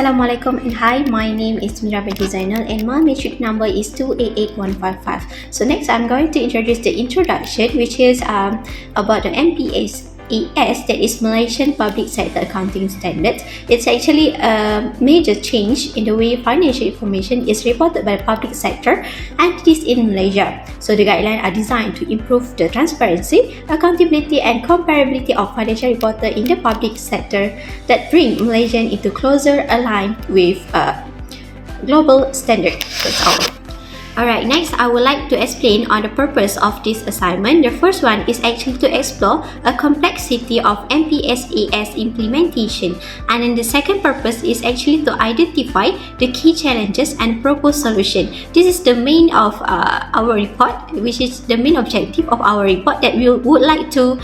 Assalamualaikum and hi, my name is Mira binti Zainal and my matric number is 288155. So next I'm going to introduce the introduction, which is about the MPSAS, that is Malaysian Public Sector Accounting Standards. It's actually a major change in the way financial information is reported by the public sector entities in Malaysia. So the guidelines are designed to improve the transparency, accountability and comparability of financial reporting in the public sector that bring Malaysian into closer aligned with global standards. That's all. Alright, next I would like to explain on the purpose of this assignment. The first one is actually to explore a complexity of MPSAS implementation, and then the second purpose is actually to identify the key challenges and propose solution. This is the main of our report, which is the main objective of our report that we would like to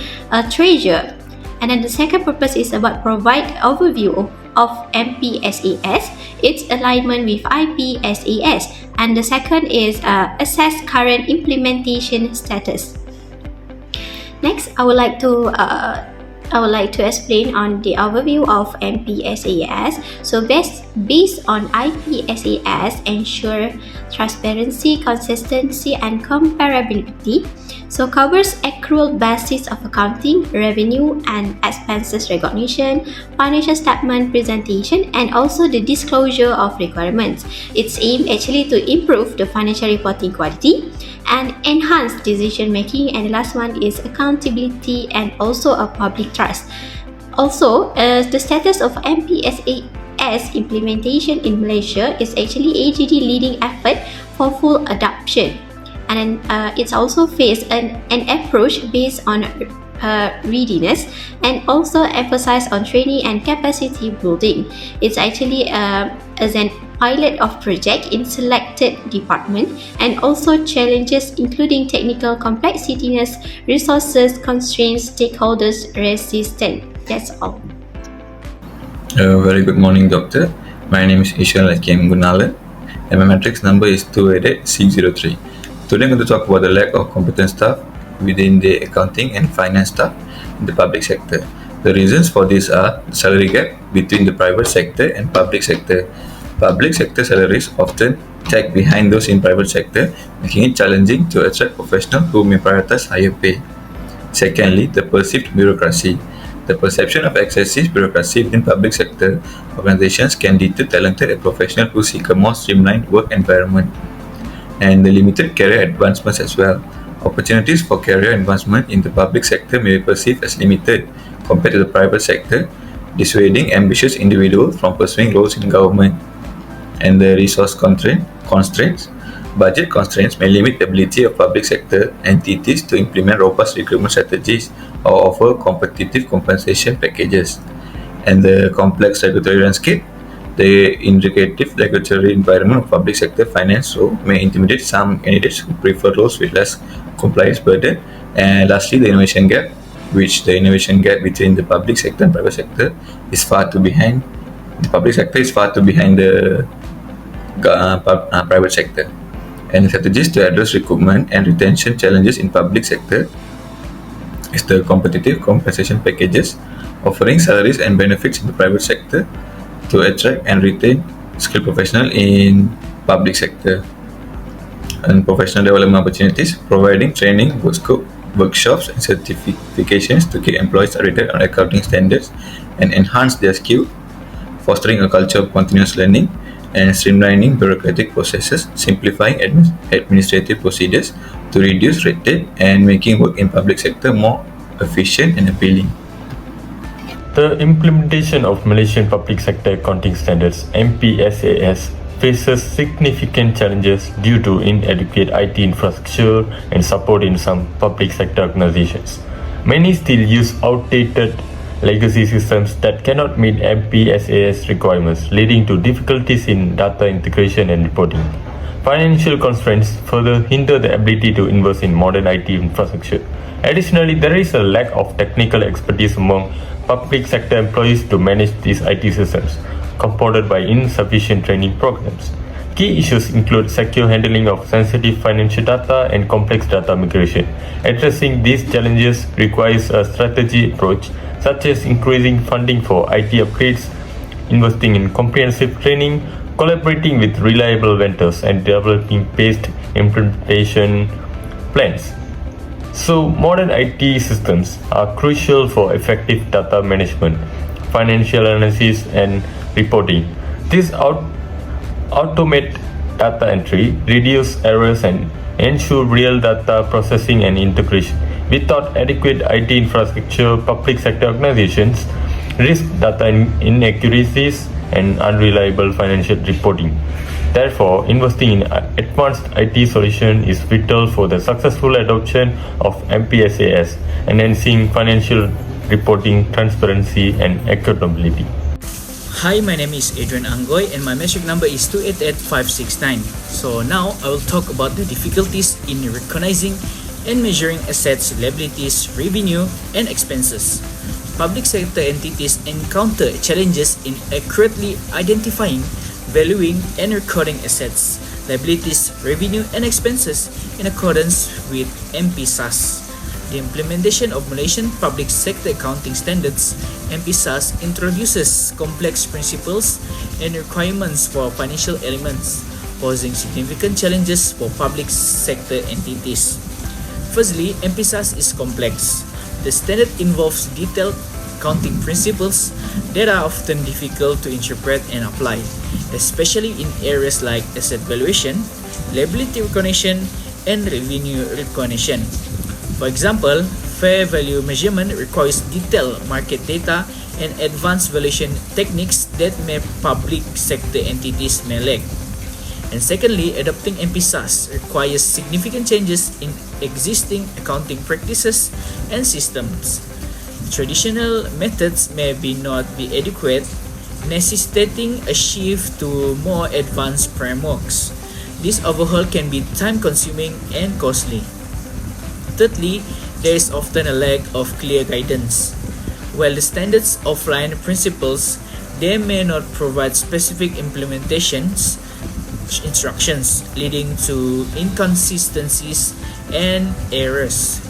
treasure. And then the second purpose is about provide overview of MPSAS, its alignment with IPSAS, and the second is assess current implementation status. Next, I would like to explain on the overview of MPSAS. So based on IPSAS, ensure transparency, consistency, and comparability. So covers accrual basis of accounting, revenue and expenses recognition, financial statement presentation, and also the disclosure of requirements. Its aim actually to improve the financial reporting quality and enhance decision making, and the last one is accountability and also a public trust. Also, the status of MPSAS implementation in Malaysia is actually AGD leading effort for full adoption. And then it's also faced an approach based on readiness and also emphasize on training and capacity building. It's actually as an pilot of project in selected department, and also challenges including technical complexities, resources constraints, stakeholders resistance. That's all. Very good morning, Doctor. My name is Ishal Hakim Gunalan and my matrix number is 288603. Today I'm going to talk about the lack of competent staff within the accounting and finance staff in the public sector. The reasons for this are the salary gap between the private sector and public sector. Public sector salaries often tag behind those in private sector, making it challenging to attract professionals who may prioritize higher pay. Secondly, the perceived bureaucracy. The perception of excessive bureaucracy within public sector organizations can deter talented and professionals who seek a more streamlined work environment. And the limited career advancements as well. Opportunities for career advancement in the public sector may be perceived as limited compared to the private sector, dissuading ambitious individuals from pursuing roles in government. And the resource constraints. Budget constraints may limit the ability of public sector entities to implement robust recruitment strategies or offer competitive compensation packages. And the complex regulatory landscape. The integrative regulatory environment of public sector finance role may intimidate some candidates who prefer roles with less compliance burden. And lastly, the innovation gap, which the innovation gap between the public sector and private sector is far too behind. The public sector is far too behind the private sector. And strategies to address recruitment and retention challenges in public sector is the competitive compensation packages, offering salaries and benefits in the private sector to attract and retain skilled professionals in public sector, and professional development opportunities, providing training, workshops and certifications to keep employees updated on accounting standards and enhance their skill, fostering a culture of continuous learning and streamlining bureaucratic processes, simplifying administrative procedures to reduce red tape and making work in public sector more efficient and appealing. The implementation of Malaysian Public Sector Accounting Standards (MPSAS) faces significant challenges due to inadequate IT infrastructure and support in some public sector organizations. Many still use outdated legacy systems that cannot meet MPSAS requirements, leading to difficulties in data integration and reporting. Financial constraints further hinder the ability to invest in modern IT infrastructure. Additionally, there is a lack of technical expertise among public sector employees to manage these IT systems, compounded by insufficient training programs. Key issues include secure handling of sensitive financial data and complex data migration. Addressing these challenges requires a strategy approach, such as increasing funding for IT upgrades, investing in comprehensive training, collaborating with reliable vendors, and developing paced implementation plans. So, modern IT systems are crucial for effective data management, financial analysis, and reporting. These automate data entry, reduce errors, and ensure real data processing and integration. Without adequate IT infrastructure, public sector organizations risk data inaccuracies and unreliable financial reporting. Therefore, investing in advanced IT solutions is vital for the successful adoption of MPSAS, enhancing financial reporting transparency and accountability. Hi, my name is Adrian Angoy and my metric number is 288569. So now I will talk about the difficulties in recognizing and measuring assets, liabilities, revenue, and expenses. Public sector entities encounter challenges in accurately identifying, valuing, and recording assets, liabilities, revenue, and expenses in accordance with MPSAS. The implementation of Malaysian Public Sector Accounting Standards, MPSAS, introduces complex principles and requirements for financial elements, posing significant challenges for public sector entities. Firstly, MPSAS is complex. The standard involves detailed accounting principles that are often difficult to interpret and apply, especially in areas like asset valuation, liability recognition, and revenue recognition. For example, fair value measurement requires detailed market data and advanced valuation techniques that public sector entities may lack. And secondly, adopting MPSAS requires significant changes in existing accounting practices and systems. Traditional methods may not be adequate, necessitating a shift to more advanced frameworks. This overhaul can be time-consuming and costly. Thirdly, there is often a lack of clear guidance. While the standards outline principles, they may not provide specific implementations instructions, leading to inconsistencies and errors.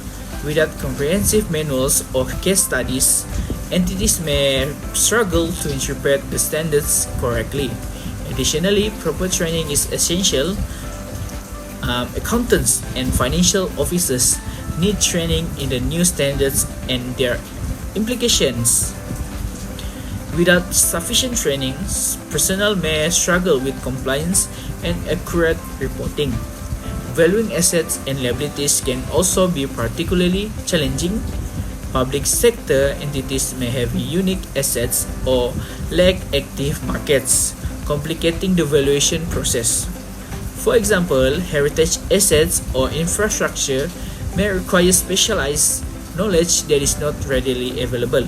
Without comprehensive manuals or case studies, entities may struggle to interpret the standards correctly. Additionally, proper training is essential. Accountants and financial officers need training in the new standards and their implications. Without sufficient training, personnel may struggle with compliance and accurate reporting. Valuing assets and liabilities can also be particularly challenging. Public sector entities may have unique assets or lack active markets, complicating the valuation process. For example, heritage assets or infrastructure may require specialized knowledge that is not readily available.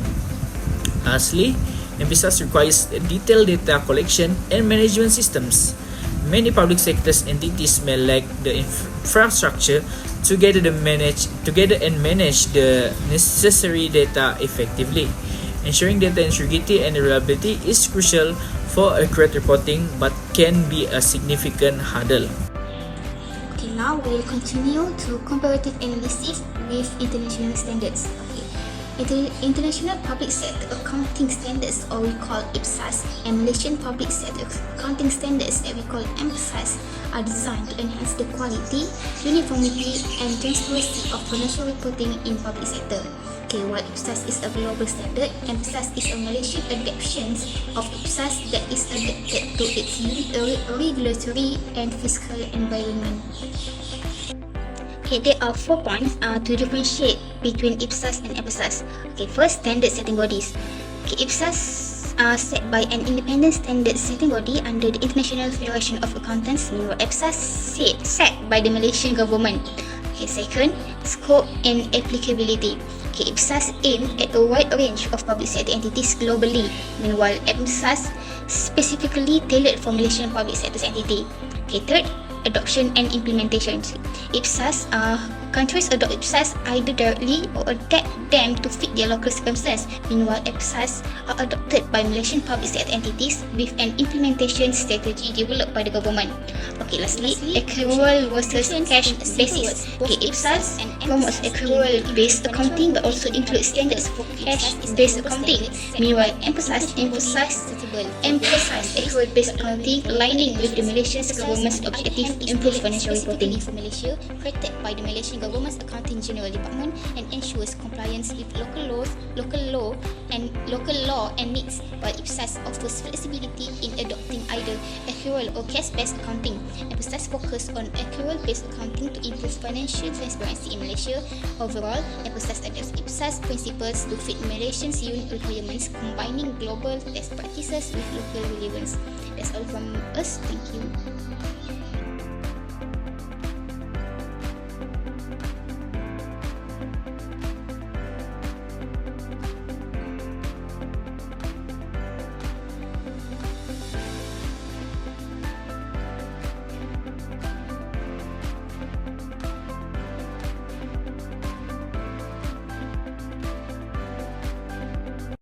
Lastly, MPSAS requires detailed data collection and management systems. Many public sector entities may lack the infrastructure together and manage the necessary data effectively. Ensuring data integrity and reliability is crucial for accurate reporting but can be a significant hurdle. Okay, now we will continue to comparative analysis with international standards. International Public Sector Accounting Standards, or we call IPSAS, and Malaysian Public Sector Accounting Standards, that we call MPSAS, are designed to enhance the quality, uniformity, and transparency of financial reporting in public sector. Okay, while IPSAS is a global standard, MPSAS is a Malaysian adaptation of IPSAS that is adapted to its unique regulatory and fiscal environment. Okay, there are 4 points to differentiate between IPSAS and MPSAS. Okay, first, standard setting bodies. Okay, IPSAS are set by an independent standard setting body under the International Federation of Accountants, meanwhile MPSAS set by the Malaysian government. Okay, second, scope and applicability. Okay, IPSAS aim at a wide range of public sector entities globally, meanwhile MPSAS specifically tailored for Malaysian public sector entity. Okay, third, adoption and implementation. IPSAS Countries adopt IPSAS either directly or adapt them to fit their local circumstances. Meanwhile, IPSAS are adopted by Malaysian public sector entities with an implementation strategy developed by the government. Okay, lastly, accrual versus cash basis. Okay, IPSAS promotes accrual-based accounting but also includes standards for cash-based accounting. Meanwhile, emphasize accrual-based accounting, aligning with the Malaysian government's objective to improve financial reporting. For Malaysia, created by the Malaysian government's Accounting General Department and ensures compliance with local law and needs, while IPSAS offers flexibility in adopting either accrual or cash-based accounting. IPSAS focus on accrual-based accounting to improve financial transparency in Malaysia. Overall, IPSAS adopts IPSAS principles to fit Malaysians' unique requirements, combining global best practices with local relevance. That's all from us. Thank you.